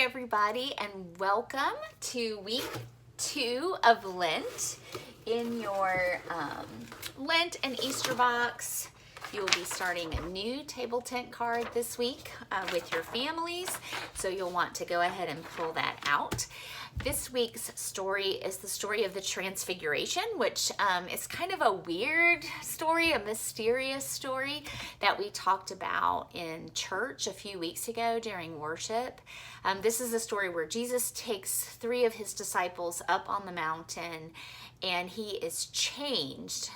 everybody, and welcome to week 2 of Lent. In your Lent and Easter box, you will be starting a new table tent card this week with your families, so you'll want to go ahead and pull that out. This week's story is the story of the Transfiguration, which is kind of a weird story, a mysterious story that we talked about in church a few weeks ago during worship. This is a story where Jesus takes 3 of his disciples up on the mountain, and he is changed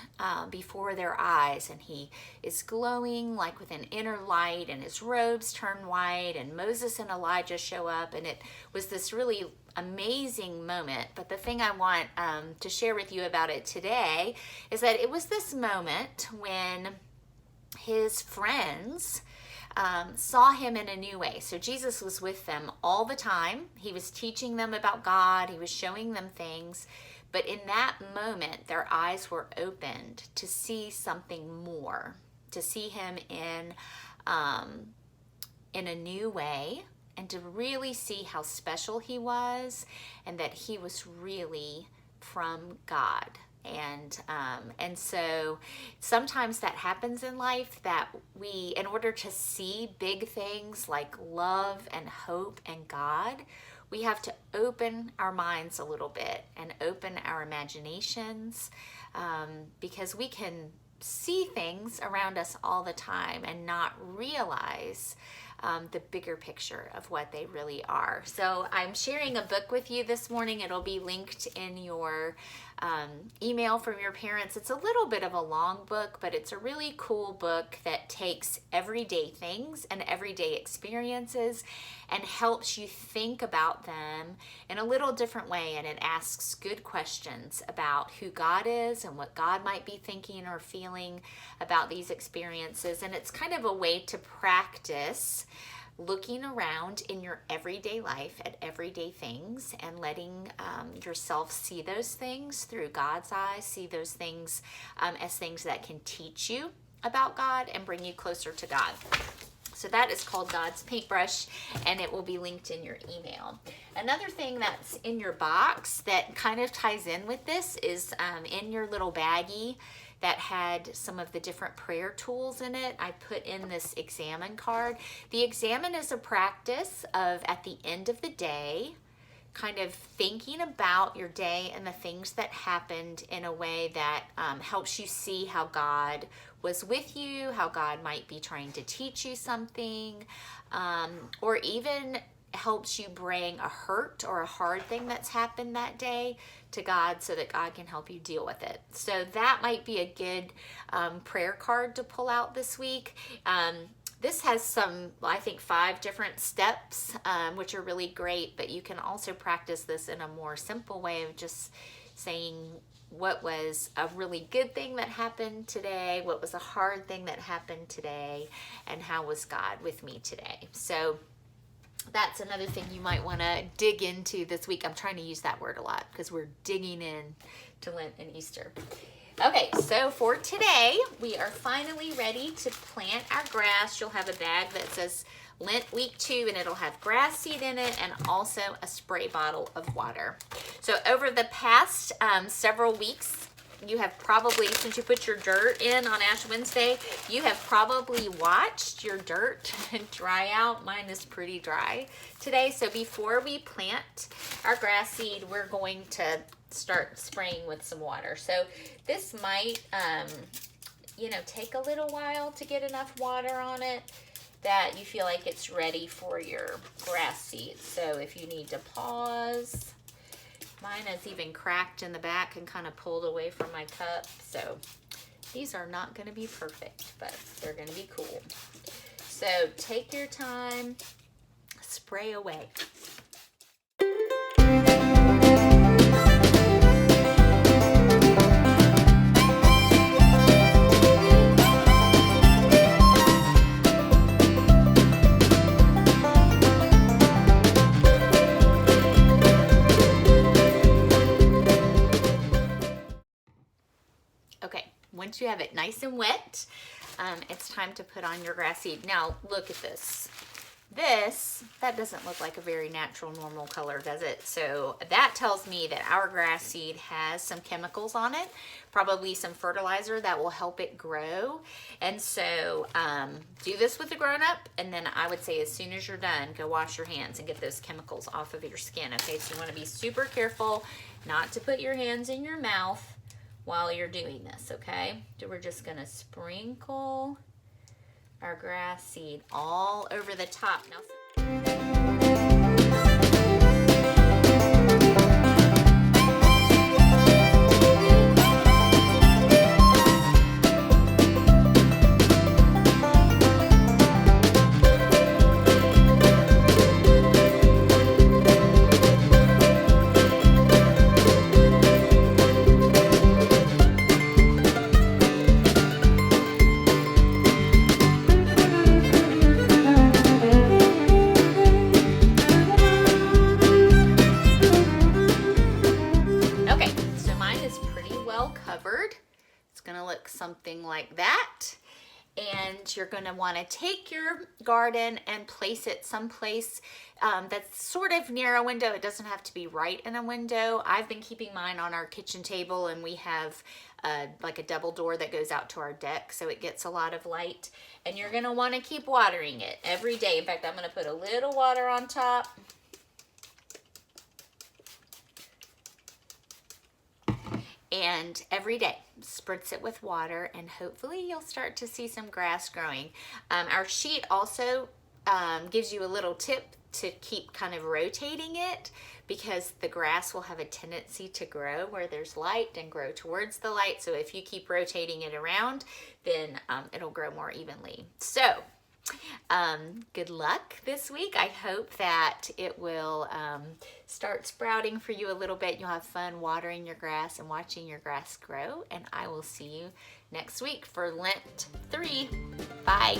before their eyes, and he is glowing like with an inner light, and his robes turn white, and Moses and Elijah show up, and it was this really amazing moment. But the thing I want to share with you about it today is that it was this moment when his friends saw him in a new way. So Jesus was with them all the time. He was teaching them about God. He was showing them things. But in that moment, their eyes were opened to see something more, to see him in a new way, and to really see how special he was, and that he was really from God. And so sometimes that happens in life, that we, in order to see big things like love and hope and God, we have to open our minds a little bit and open our imaginations, because we can see things around us all the time and not realize the bigger picture of what they really are. So I'm sharing a book with you this morning. It'll be linked in your email from your parents. It's a little bit of a long book, but it's a really cool book that takes everyday things and everyday experiences and helps you think about them in a little different way. And it asks good questions about who God is and what God might be thinking or feeling about these experiences. And it's kind of a way to practice looking around in your everyday life at everyday things and letting yourself see those things through God's eyes, see those things as things that can teach you about God and bring you closer to God. So that is called God's Paintbrush, and it will be linked in your email. Another thing that's in your box that kind of ties in with this is in your little baggie that had some of the different prayer tools in it. I put in this examine card. The examine is a practice of, at the end of the day, kind of thinking about your day and the things that happened in a way that helps you see how God was with you, how God might be trying to teach you something, or even helps you bring a hurt or a hard thing that's happened that day to God so that God can help you deal with it. So that might be a good prayer card to pull out this week. This has some, I think, 5 different steps, which are really great, but you can also practice this in a more simple way of just saying what was a really good thing that happened today, what was a hard thing that happened today, and how was God with me today. So that's another thing you might want to dig into this week. I'm trying to use that word a lot because we're digging in to Lent and Easter. Okay, so for today, we are finally ready to plant our grass. You'll have a bag that says Lent Week 2, and it'll have grass seed in it and also a spray bottle of water. So over the past several weeks, you have probably, since you put your dirt in on Ash Wednesday, you have probably watched your dirt dry out. Mine is pretty dry today. So before we plant our grass seed, we're going to start spraying with some water. So this might, take a little while to get enough water on it that you feel like it's ready for your grass seed. So if you need to pause, mine is even cracked in the back and kind of pulled away from my cup. So these are not going to be perfect, but they're going to be cool. So take your time, spray away. Once you have it nice and wet, it's time to put on your grass seed. Now, look at this. that doesn't look like a very natural, normal color, does it? So that tells me that our grass seed has some chemicals on it, probably some fertilizer that will help it grow. And so do this with a grown-up, and then I would say as soon as you're done, go wash your hands and get those chemicals off of your skin, okay? So you want to be super careful not to put your hands in your mouth while you're doing this, okay? So we're just going to sprinkle our grass seed all over the top. Now, okay, so mine is pretty well covered. It's gonna look something like that. And you're gonna wanna take your garden and place it someplace that's sort of near a window. It doesn't have to be right in a window. I've been keeping mine on our kitchen table, and we have like a double door that goes out to our deck, so it gets a lot of light. And you're gonna wanna keep watering it every day. In fact, I'm gonna put a little water on top. And every day, spritz it with water, and hopefully you'll start to see some grass growing. Our sheet also gives you a little tip to keep kind of rotating it, because the grass will have a tendency to grow where there's light and grow towards the light. So if you keep rotating it around, then it'll grow more evenly. So good luck this week. I hope that it will start sprouting for you a little bit. You'll have fun watering your grass and watching your grass grow. And I will see you next week for Lent 3. Bye.